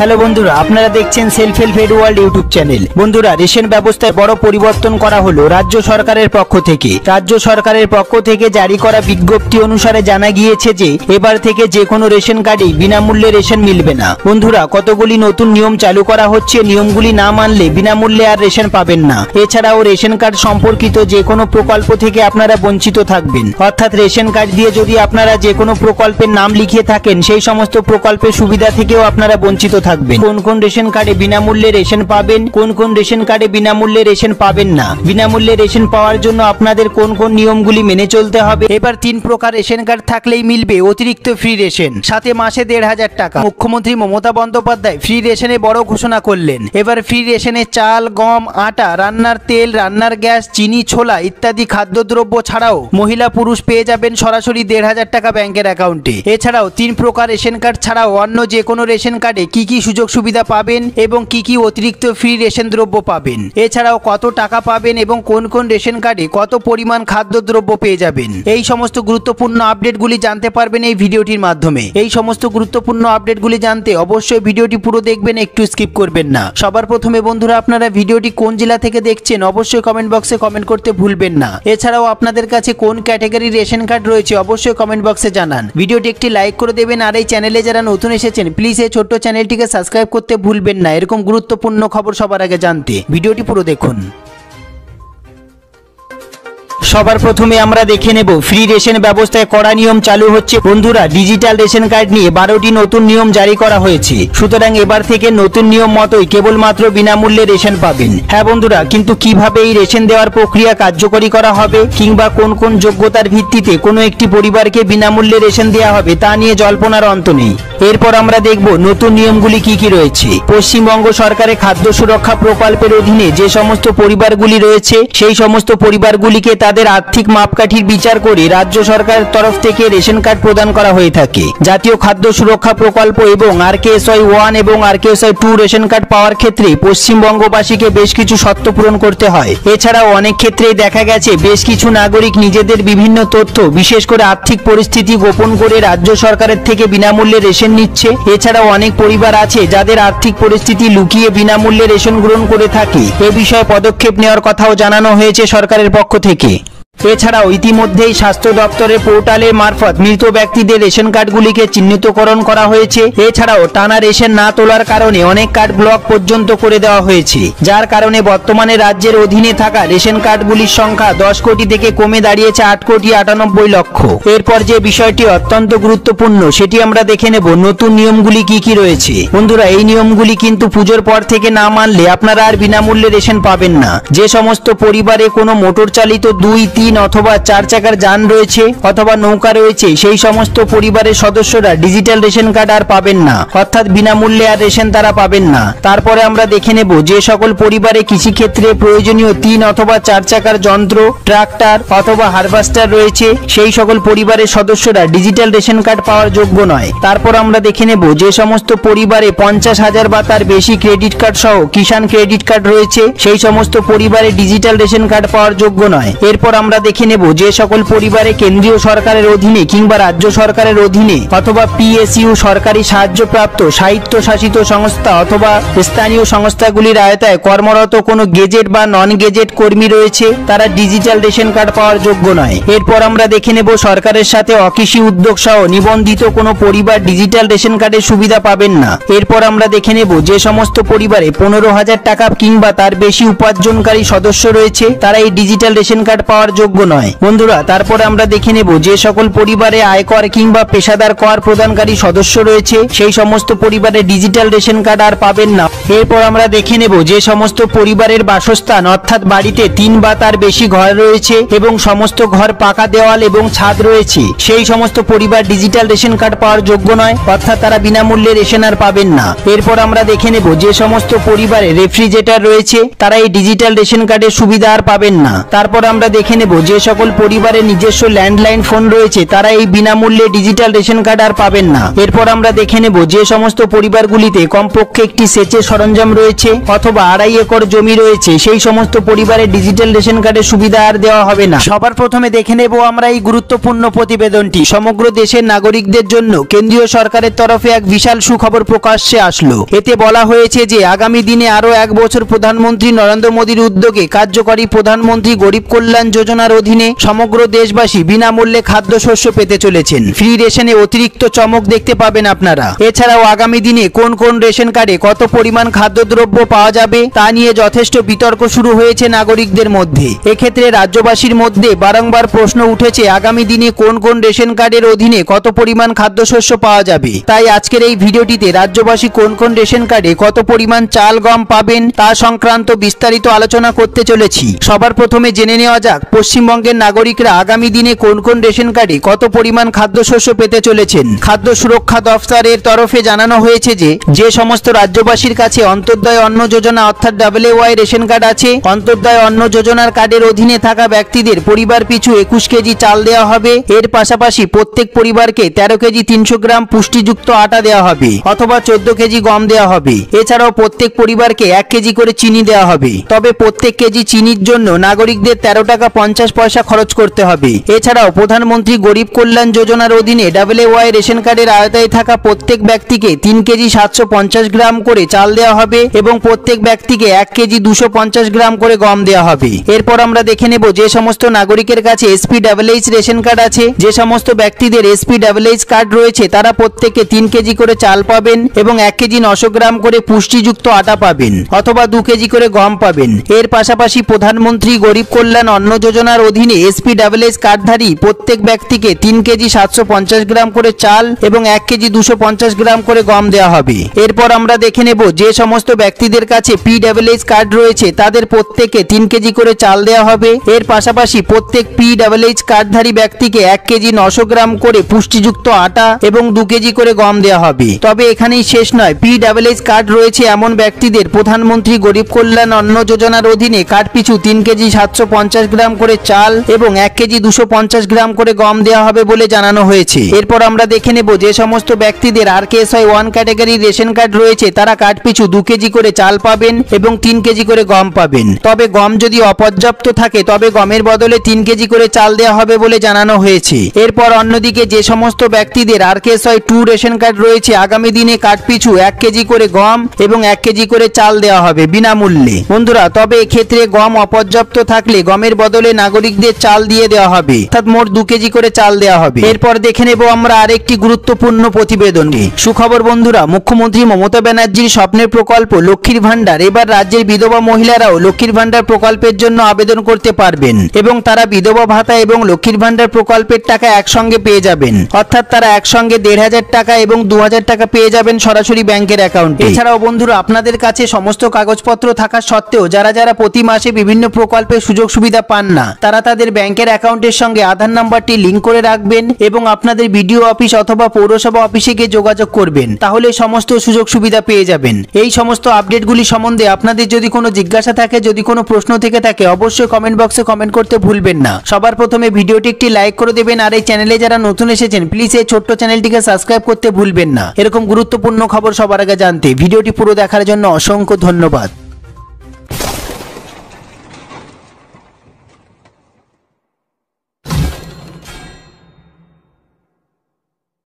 Hello বন্ধুরা, আপনারা দেখছেন Self Help Aid World YouTube channel. বন্ধুরা, রেশন ব্যবস্থায় বড় পরিবর্তন করা হলো রাজ্য সরকারের পক্ষ থেকে। রাজ্য সরকারের পক্ষ থেকে জারি করা বিজ্ঞপ্তি অনুসারে জানা গিয়েছে যে এবার থেকে যে কোনো রেশন কার্ডেই বিনামূল্যে রেশন মিলবে না। বন্ধুরা, কতগুলি নতুন নিয়ম চালু করা হচ্ছে। নিয়মগুলি না মানলে বিনামূল্যে আর রেশন পাবেন না। এছাড়াও রেশন কার্ড সম্পর্কিত যে কোনো প্রকল্প থেকে আপনারা বঞ্চিত থাকবেন। অর্থাৎ রেশন কার্ড দিয়ে যদি আপনারা যে কোনো প্রকল্পের নাম লিখিয়ে থাকেন, সেই সমস্ত প্রকল্পের সুবিধা থেকেও আপনারা বঞ্চিত থাকবেন। কোন কোন রেশন কার্ডে বিনামূল্যে রেশন পাবেন, কোন কোন রেশন কার্ডে বিনামূল্যে রেশন পাবেন না, বিনামূল্যে রেশন পাওয়ার জন্য আপনাদের কোন কোন নিয়মগুলি মেনে চলতে হবে। এবার 3 প্রকার রেশন কার্ড থাকলেই মিলবে অতিরিক্ত ফ্রি রেশন, সাথে মাসে ১৫০০ টাকা। মুখ্যমন্ত্রী মমতা বন্দ্যোপাধ্যায় ফ্রি রেশনে বড় ঘোষণা করলেন। এবার ফ্রি রেশনে চাল, গম, আটা, রান্নার তেল, রান্নার গ্যাস, চিনি, ছোলা ইত্যাদি খাদ্যদ্রব্য ছাড়াও মহিলা পুরুষ পেয়ে যাবেন সরাসরি ১৫০০ টাকা ব্যাংকের অ্যাকাউন্টে। এছাড়াও 3 প্রকার রেশন কার্ড ছাড়াও অন্য যে কোনো রেশন কার্ডে কি কি সুযোগ সুবিধা পাবেন এবং কি কি অতিরিক্ত ফ্রি রেশন দ্রব্য পাবেন, এছাড়াও কত টাকা পাবেন এবং কোন কোন রেশন কার্ডে কত পরিমাণ খাদ্যদ্রব্য পেয়ে যাবেন, এই সমস্ত গুরুত্বপূর্ণ আপডেটগুলি জানতে পারবেন এই ভিডিওটির মাধ্যমে। এই সমস্ত গুরুত্বপূর্ণ আপডেটগুলি জানতে অবশ্যই ভিডিওটি পুরো দেখবেন, একটু স্কিপ করবেন না। সবার প্রথমে বন্ধুরা, আপনারা ভিডিওটি কোন জেলা থেকে দেখছেন অবশ্যই কমেন্ট বক্সে কমেন্ট করতে ভুলবেন না। এছাড়াও আপনাদের কাছে কোন ক্যাটাগরির রেশন কার্ড রয়েছে অবশ্যই কমেন্ট বক্সে জানান। ভিডিওটি একটি লাইক করে দেবেন। আর এই চ্যানেলে যারা নতুন এসেছেন প্লিজ এই ছোট্ট চ্যানেলটিকে সাবস্ক্রাইব করতে ভুলবেন না এরকম গুরুত্বপূর্ণ খবর সবার আগে জানতে। ভিডিওটি পুরো দেখুন। সবার প্রথমে আমরা দেখে নেব ফ্রি রেশন ব্যবস্থায় কড়া নিয়ম চালু হচ্ছে। বন্ধুরা, ডিজিটাল রেশন কার্ড নিয়ে 12টি নতুন নিয়ম জারি করা হয়েছে। সুতরাং এবার থেকে নতুন নিয়ম মতোই কেবলমাত্র বিনামূল্যে রেশন পাবেন। হ্যাঁ বন্ধুরা, কিন্তু কিভাবে এই রেশন দেওয়ার প্রক্রিয়া কার্যকরী করা হবে কিংবা কোন কোন যোগ্যতার ভিত্তিতে কোনো একটি পরিবারকে বিনামূল্যে রেশন দেওয়া হবে তা নিয়ে জল্পনার অন্ত নেই। এরপর আমরা দেখব নতুন নিয়মগুলি কি কি রয়েছে। পশ্চিমবঙ্গ সরকারের খাদ্য সুরক্ষা প্রকল্পের অধীনে যে সমস্ত পরিবারগুলি রয়েছে সেই সমস্ত পরিবারগুলিকে তাদের আর্থিক মাপকাঠির বিচার করে রাজ্য সরকারের তরফ থেকে রেশন কার্ড প্রদান করা হয়ে থাকে। জাতীয় খাদ্য সুরক্ষা প্রকল্প এবং RKSY 1 এবং RKSY 2 রেশন কার্ড পাওয়ার ক্ষেত্রে পশ্চিমবঙ্গবাসীকে বেশ কিছু শর্ত পূরণ করতে হয়। এছাড়াও অনেক ক্ষেত্রেই দেখা গেছে বেশ কিছু নাগরিক নিজেদের বিভিন্ন তথ্য, বিশেষ করে আর্থিক পরিস্থিতি গোপন করে রাজ্য সরকারের থেকে বিনামূল্যে রেশন নিচ্ছে। এছাড়াও অনেক পরিবার আছে যাদের আর্থিক পরিস্থিতি লুকিয়ে বিনামূল্যে রেশন গ্রহণ করে থাকে। এ বিষয়ে পদক্ষেপ নেওয়ার কথাও জানানো হয়েছে সরকারের পক্ষ থেকে। এছাড়াও ইতিমধ্যেই স্বাস্থ্য দপ্তরের পোর্টালের মারফত মৃত ব্যক্তিদের রেশন কার্ডগুলিকে চিহ্নিতকরণ করা হয়েছে। এছাড়াও টানা রেশন না তোলার কারণে অনেক কার্ড ব্লক পর্যন্ত করে দেওয়া হয়েছে, যার কারণে বর্তমানে রাজ্যের অধীনে থাকা রেশন কার্ডগুলির সংখ্যা 10 কোটি থেকে কমে দাঁড়িয়েছে 8,98,00,000। এরপর যে বিষয়টি অত্যন্ত গুরুত্বপূর্ণ সেটি আমরা দেখে নেব নতুন নিয়মগুলি কি কি রয়েছে। বন্ধুরা, এই নিয়মগুলি কিন্তু পুজোর পর থেকে না মানলে আপনারা আর বিনামূল্যে রেশন পাবেন না। যে সমস্ত পরিবারে কোনো মোটর চালিত 2, 3 অথবা 4 চাকার যান রয়েছে অথবা নৌকা রয়েছে সেই সমস্ত পরিবারের সদস্যরা ডিজিটাল রেশন কার্ড আর পাবেন না, অর্থাৎ বিনামূল্যে আর রেশন তারা পাবেন না। তারপরে আমরা দেখে নেব যে সকল পরিবারে কৃষিক্ষেত্রে প্রয়োজনীয় 3 অথবা 4 চাকার যন্ত্র, ট্রাক্টর অথবা হারভেস্টার রয়েছে সেই সকল পরিবারের সদস্যরা ডিজিটাল রেশন কার্ড পাওয়ার যোগ্য নয়। তারপর আমরা দেখে নেব যে সমস্ত পরিবারে 50,000 বা তার বেশি ক্রেডিট কার্ড সহ কিষাণ ক্রেডিট কার্ড রয়েছে সেই সমস্ত পরিবারে ডিজিটাল রেশন কার্ড পাওয়ার যোগ্য নয়। এরপর আমরা দেখে নেব যে সকল পরিবারে কেন্দ্রীয় সরকারের অধীনে কিংবা রাজ্য সরকারের অধীনে অথবা PSU সরকারি সাহায্যপ্রাপ্ত স্বায়ত্তশাসিত সংস্থা অথবা স্থানীয় সংস্থাগুলির আওতায় কর্মরত কোনো গেজেট বা নন গেজেট কর্মী রয়েছে তারা ডিজিটাল রেশন কার্ড পাওয়ার যোগ্য নয়। এরপর আমরা দেখে নেব সরকারের সাথে অকৃষি উদ্যোগ সহ নিবন্ধিত কোনো পরিবার ডিজিটাল রেশন কার্ডের সুবিধা পাবেন না। এরপর আমরা দেখে নেব যে সমস্ত পরিবারে 15,000 টাকা কিংবা তার বেশি উপার্জনকারী সদস্য রয়েছে তারা এই ডিজিটাল রেশন কার্ড পাওয়ার যোগ্য নয়। বন্ধুরা, তারপরে আমরা দেখে নেব যে সকল পরিবারে আয়কর কিংবা পেশাদার কর প্রদানকারী সদস্য রয়েছে সেই সমস্ত পরিবারে ডিজিটাল রেশন কার্ড আর পাবেন না। এরপর আমরা দেখে নেব যে সমস্ত পরিবারের বাসস্থান অর্থাৎ বাড়িতে 3 বা তার বেশি ঘর রয়েছে এবং সমস্ত ঘর পাকা দেওয়াল এবং ছাদ রয়েছে সেই সমস্ত পরিবার ডিজিটাল রেশন কার্ড পাওয়ার যোগ্য নয়, অর্থাৎ তারা বিনামূল্যে রেশন আর পাবেন না। এরপর আমরা দেখে নেব যে সমস্ত পরিবারে রেফ্রিজারেটর রয়েছে তারা এই ডিজিটাল রেশন কার্ডের সুবিধা আর পাবেন না। তারপর আমরা দেখে নেব নেব যে সকল পরিবারের নিজস্ব ল্যান্ডলাইন ফোন রয়েছে তারা এই বিনামূল্যে ডিজিটাল রেশন কার্ড আর পাবেন না। এরপর আমরা দেখে নেব যে সমস্ত পরিবারগুলিতে কমপক্ষে একটি সেচের সরঞ্জাম রয়েছে অথবা 2.5 একর জমি রয়েছে সেই সমস্ত পরিবারের ডিজিটাল রেশন কার্ডের সুবিধা আর দেওয়া হবে না। সবার প্রথমে দেখে নেব আমরা এই গুরুত্বপূর্ণ প্রতিবেদনটি। সমগ্র দেশের নাগরিকদের জন্য কেন্দ্রীয় সরকারের তরফে এক বিশাল সুখবর প্রকাশ্যে আসলো। এতে বলা হয়েছে যে আগামী দিনে আরো 1 বছর প্রধানমন্ত্রী নরেন্দ্র মোদীর উদ্যোগে কার্যকরী প্রধানমন্ত্রী গরিব কল্যাণ যোজনার অধীনে সমগ্র দেশবাসী বিনামূল্যে খাদ্যশস্য পেতে চলেছেন। ফ্রি রেশনে অতিরিক্ত চমক দেখতে পাবেন আপনারা। এছাড়াও আগামী দিনে কোন কোন রেশন কার্ডে কত পরিমাণ খাদ্যদ্রব্য পাওয়া যাবে তা নিয়ে যথেষ্ট বিতর্ক শুরু হয়েছে নাগরিকদের মধ্যে। এক্ষেত্রে রাজ্যবাসীর মধ্যে বারংবার প্রশ্ন উঠেছে আগামী দিনে কোন কোন রেশন কার্ডের অধীনে কত পরিমাণ খাদ্যশস্য পাওয়া যাবে। তাই আজকের এই ভিডিওটিতে রাজ্যবাসী কোন কোন রেশন কার্ডে কত পরিমাণ চাল গম পাবেন তা সংক্রান্ত বিস্তারিত আলোচনা করতে চলেছি। সবার প্রথমে জেনে নেওয়া যাক পশ্চিমবঙ্গের নাগরিকরা আগামী দিনে কোন কোন রেশন কার্ডে কত পরিমাণ খাদ্যশস্য পেতে চলেছেন। খাদ্য সুরক্ষা দফতরের তরফে জানানো হয়েছে যে সমস্ত রাজ্যবাসীর কাছে অন্তর্দয় অন্ন যোজনা অর্থাৎ WY রেশন কার্ড আছে, অন্তর্দয় অন্ন যোজনার কার্ডের অধীনে থাকা ব্যক্তিদের পরিবার পিছু 21 কেজি চাল দেওয়া হবে। এর পাশাপাশি প্রত্যেক পরিবারকে 13 কেজি 300 গ্রাম পুষ্টিযুক্ত আটা দেওয়া হবে অথবা 14 কেজি গম দেওয়া হবে। এছাড়াও প্রত্যেক পরিবারকে 1 কেজি করে চিনি দেওয়া হবে। তবে প্রত্যেক কেজি চিনির জন্য নাগরিকদের 13 টাকা 50 পয়সা খরচ করতে হবে। এছাড়াও প্রধানমন্ত্রী গরিব কল্যাণ যোজনার অধীনে WY রেশন কার্ডের আওতায় থাকা প্রত্যেক ব্যক্তিকে 3 কেজি 750 গ্রাম করে চাল দেওয়া হবে এবং প্রত্যেক ব্যক্তিকে 1 কেজি 250 গ্রাম করে গম দেওয়া হবে। এরপর আমরা দেখে নেব যে সমস্ত নাগরিকের কাছে SPWH রেশন কার্ড আছে, যে সমস্ত ব্যক্তিদের SPWH কার্ড রয়েছে তারা প্রত্যেকে 3 কেজি করে চাল পাবেন এবং 1 কেজি 900 গ্রাম করে পুষ্টিযুক্ত আটা পাবেন অথবা 2 কেজি করে গম পাবেন। এর পাশাপাশি প্রধানমন্ত্রী গরিব কল্যাণ অন্ন যোজনার অধীনে SPWH কার্ডধারী প্রত্যেক ব্যক্তিকে 3 কেজি 750 গ্রাম করে চাল এবং 1 কেজি 250 গ্রাম করে গম দেওয়া হবে। এরপর আমরা দেখে নেব যে সমস্ত ব্যক্তিদের কাছে PWH কার্ড রয়েছে তাদের প্রত্যেকে 3 কেজি করে চাল দেওয়া হবে। এর পাশাপাশি প্রত্যেক PWH কার্ডধারী ব্যক্তিকে 1 কেজি 900 গ্রাম করে পুষ্টিযুক্ত আটা এবং 2 কেজি করে গম দেওয়া হবে। তবে এখানেই শেষ নয়, PWH কার্ড রয়েছে এমন ব্যক্তিদের প্রধানমন্ত্রী গরিব কল্যাণ অন্ন যোজনার অধীনে কার্ড পিছু 3 কেজি 750 গ্রাম করে চাল এবং 1 কেজি 250 গ্রাম করে গম দেওয়া হবে বলে জানানো হয়েছে। এরপর আমরা দেখে নেব যে সমস্ত ব্যক্তিদের RKSY 1 ক্যাটাগরি রেশন কার্ড রয়েছে তারা কার্ড পিছু 2 কেজি করে চাল পাবেন এবং 3 কেজি করে গম পাবেন। তবে গম যদি অপর্যাপ্ত থাকে তবে গমের বদলে 3 কেজি করে চাল দেওয়া হবে বলে জানানো হয়েছে। এরপর অন্যদিকে যে সমস্ত ব্যক্তিদের RKSY 2 রেশন কার্ড রয়েছে আগামী দিনে কার্ড পিছু 1 কেজি করে গম এবং 1 কেজি করে চাল দেওয়া হবে বিনামূল্যে। বন্ধুরা, তবে এক্ষেত্রে গম অপর্যাপ্ত থাকলে গমের বদলে নাগরিকদের চাল দিয়ে দেওয়া হবে, অর্থাৎ মোট 2 কেজি করে চাল দেওয়া হবে। এরপর দেখে নেব আমরা আরেকটি গুরুত্বপূর্ণ প্রতিবেদন। সুখবর বন্ধুরা, মুখ্যমন্ত্রী মমতা ব্যানার্জির স্বপ্নের প্রকল্প লক্ষ্মীর ভান্ডার এবার রাজ্যের বিধবা মহিলারাও লক্ষ্মীর ভান্ডার প্রকল্পের জন্য আবেদন করতে পারবেন এবং তারা বিধবা ভাতা এবং লক্ষ্মীর ভান্ডার প্রকল্পের টাকা একসঙ্গে পেয়ে যাবেন, অর্থাৎ তারা একসঙ্গে 1500 টাকা এবং 2000 টাকা পেয়ে যাবেন সরাসরি ব্যাংকের অ্যাকাউন্টে। এছাড়াও বন্ধুরা, আপনাদের কাছে সমস্ত কাগজপত্র থাকা সত্ত্বেও যারা প্রতি মাসে বিভিন্ন প্রকল্পের সুযোগ সুবিধা পান না তারা তাদের ব্যাংকের অ্যাকাউন্টের সঙ্গে আধার নাম্বারটি লিংক করে রাখবেন এবং আপনাদের বিডিও অফিস অথবা পৌরসভা অফিসে গিয়ে যোগাযোগ করবেন, তাহলে সমস্ত সুযোগ সুবিধা পেয়ে যাবেন। এই সমস্ত আপডেটগুলি সম্বন্ধে আপনাদের যদি কোনো জিজ্ঞাসা থাকে, যদি কোনো প্রশ্ন থেকে থাকে, অবশ্যই কমেন্ট বক্সে কমেন্ট করতে ভুলবেন না। সবার প্রথমে ভিডিওটি একটি লাইক করে দেবেন আর এই চ্যানেলে যারা নতুন এসেছেন প্লিজ এই ছোট্ট চ্যানেলটিকে সাবস্ক্রাইব করতে ভুলবেন না। এরকম গুরুত্বপূর্ণ খবর সবার আগে জানতে ভিডিওটি পুরো দেখার জন্য অসংখ্য ধন্যবাদ।